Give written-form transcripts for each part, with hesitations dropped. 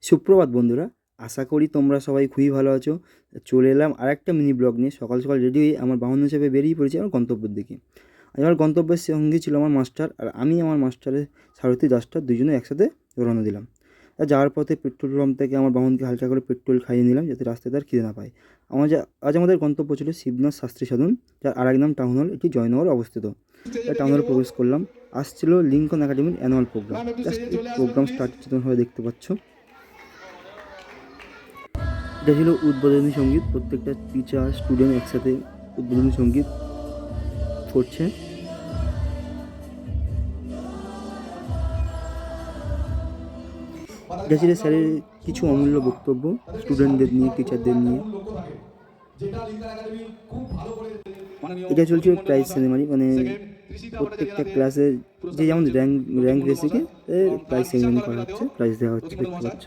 সুপ্রভাত বন্ধুরা, আশা করি তোমরা সবাই খুবই ভালো আছো। চলে এলাম আরেকটা মিনি ব্লগ নিয়ে। সকাল সকাল রেডি হয়ে আমার বাহন হিসেবে বেরিয়ে পড়েছি আমার গন্তব্যের দিকে। আজ আমার গন্তব্যের সঙ্গী ছিল আমার মাস্টার, আর আমি আমার মাস্টারের সারথি ডাস্টার দুজনে একসাথে রওনা দিলাম। আর যাওয়ার পথে পেট্রোল পাম্প থেকে আমার বাহনকে হালকা করে পেট্রোল খাইয়ে নিলাম, যাতে রাস্তায় তার খিদে না পায়। আজ আমাদের গন্তব্য ছিল শিবনাথ শাস্ত্রী সদন, যার আরেক নাম টাউন হল, এটি জয়নগরে অবস্থিত। টাউন হলে প্রবেশ করলাম। আসছিল লিঙ্কন একাডেমির অ্যানুয়াল প্রোগ্রাম। জাস্ট এই প্রোগ্রাম স্টার্ট যেমনভাবে দেখতে পাচ্ছ। এটা ছিল উদ্বোধনী সঙ্গীত। প্রত্যেকটা টিচার স্টুডেন্ট একসাথে উদ্বোধনী সঙ্গীত করছে। এটা ছিল স্যারের কিছু অমূল্য বক্তব্য স্টুডেন্টদের নিয়ে, টিচারদের নিয়ে। এটা চলছিল প্রাইজ সেরেমনি, মানে প্রত্যেকটা ক্লাসে যে যেমন র্যাঙ্ক বেসিকে প্রাইজ সেরেমনি করা হচ্ছে, প্রাইজ দেওয়া হচ্ছে, দেখতে পাচ্ছ।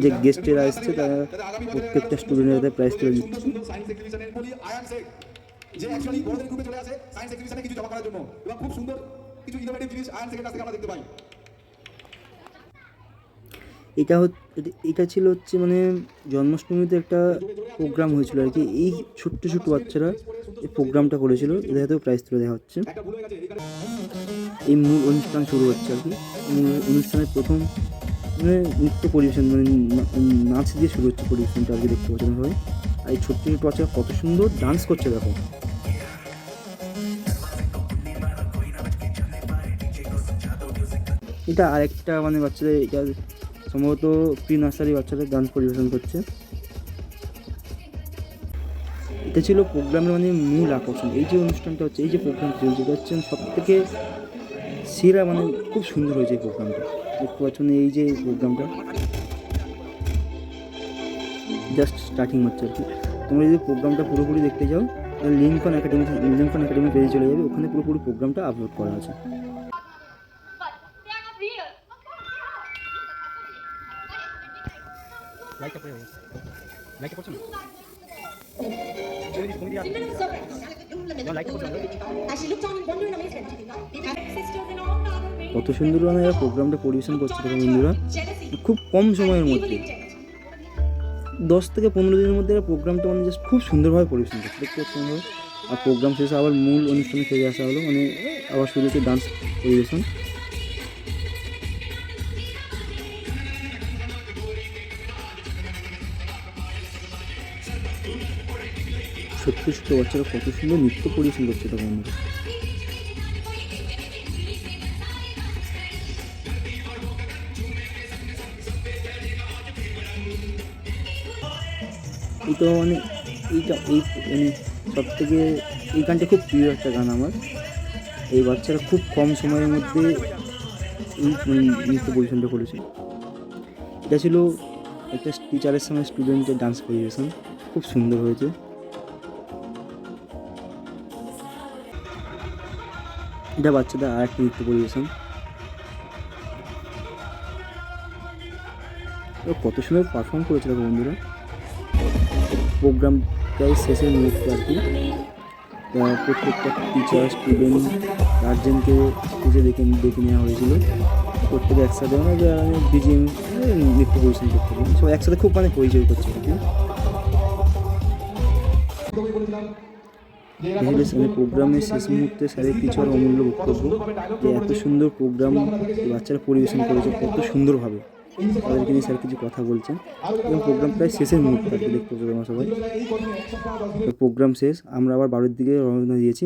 যে গেস্টেরা আসছে তারা প্রত্যেকটা স্টুডেন্টের হাতে প্রাইজ তুলে দিচ্ছে। যে অ্যাকচুয়ালি বড়দের গ্রুপে চলে আসে সায়েন্স এক্সিবিশনে কিছু জমা করার জন্য, এবং খুব সুন্দর কিছু ইনোভেটিভ জিনিস আয়ন সেকেন্ড থেকে আমরা দেখতে পাই। এটা ছিল হচ্ছে মানে জন্মাষ্টমীতে একটা প্রোগ্রাম হয়েছিল আর কি। এই ছোট্ট ছোট্ট বাচ্চারা এই প্রোগ্রামটা করেছিল, এদের হাতেও প্রাইজ তুলে দেওয়া হচ্ছে। এই মূল অনুষ্ঠান শুরু হচ্ছে আর কি। মূল অনুষ্ঠানের প্রথম মানে নৃত্য পরিবেশন, মানে নাচ দিয়ে শুরু হচ্ছে পরিবেশনটা আর কি, দেখতে পাচ্ছেন সবাই। আর এই ছোট্ট ছোট্ট বাচ্চারা কত সুন্দর ডান্স করছে দেখো। এটা আরেকটা মানে বাচ্চাদের, এটা সম্ভবত প্রি নার্সারি বাচ্চাদের ডান্স পরিবেশন করছে। এটা ছিল প্রোগ্রামের মানে মূল আকর্ষণ। এই যে অনুষ্ঠানটা হচ্ছে, এই যে প্রোগ্রাম চলছে, এটা হচ্ছে সব থেকে সেরা, মানে খুব সুন্দর হয়েছে এই প্রোগ্রামটা, দেখতে পাচ্ছ। এই যে প্রোগ্রামটা জাস্ট স্টার্টিং হচ্ছে আর কি। তোমরা যদি প্রোগ্রামটা পুরোপুরি দেখতে যাও, লিঙ্কন একাডেমি পেজে চলে যাবে, ওখানে পুরোপুরি প্রোগ্রামটা আপলোড করা আছে। কত সুন্দর মানে প্রোগ্রামটা পরিবেশন করছে দেখো বন্ধুরা, খুব কম সময়ের মধ্যে 10 থেকে 15 দিনের মধ্যে প্রোগ্রামটা মানে জাস্ট খুব সুন্দরভাবে পরিবেশন করছে, দেখতে পাচ্ছি আমরা। আর প্রোগ্রাম শেষে আবার মূল অনুষ্ঠানে ফিরে আসা হলো, মানে আবার শুরু হচ্ছে ডান্স পরিবেশন। ছোট্ট ছোট্ট বাচ্চারা কত সুন্দর নৃত্য পরিবেশন করছে তখন। এইটা মানে মানে সব থেকে এই গানটা খুব প্রিয় একটা গান আমার। এই বাচ্চারা খুব কম সময়ের মধ্যে এই নৃত্য পরিবেশনটা করেছে। এটা ছিল একটা টিচারের সঙ্গে স্টুডেন্টের ডান্স পরিবেশন, খুব সুন্দর হয়েছে। এটা বাচ্চাদের আর একটা নৃত্য পরিবেশন। কত সুন্দর পারফর্ম করেছে দেখো বন্ধুরা। প্রোগ্রাম প্রায় শেষের মুহূর্তে আর কি। প্রত্যেকটা টিচার, স্টুডেন্ট, গার্জেনকে স্টেজে ডেকে নেওয়া হয়েছিল। প্রত্যেকে একসাথে মানে বিজিএম নৃত্য পরিবেশন করতে হবে, সবাই একসাথে খুব মানে পরিচয় করছে আর কি। প্রোগ্রামের শেষ মুহূর্তে স্যারের কিছু আর অমূল্য বক্তব্য, যে এত সুন্দর প্রোগ্রাম বাচ্চারা পরিবেশন করেছে কত সুন্দরভাবে, তাদেরকে নিয়ে স্যার কিছু কথা বলছেন। এবং প্রোগ্রাম প্রায় শেষের মুহূর্তে আর কি, দেখতে পাচ্ছি তোমরা সবাই। প্রোগ্রাম শেষ, আমরা আবার বাড়ির দিকে রওনা দিয়েছি।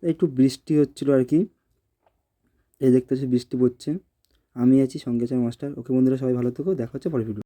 একটু বৃষ্টি হচ্ছিল আর কি, এই দেখতে পাচ্ছি বৃষ্টি পড়ছে। আমি আছি, সঙ্গে আছে মাস্টার। ওকে বন্ধুরা, সবাই ভালো থেকো, দেখা হচ্ছে পরের ভিডিও।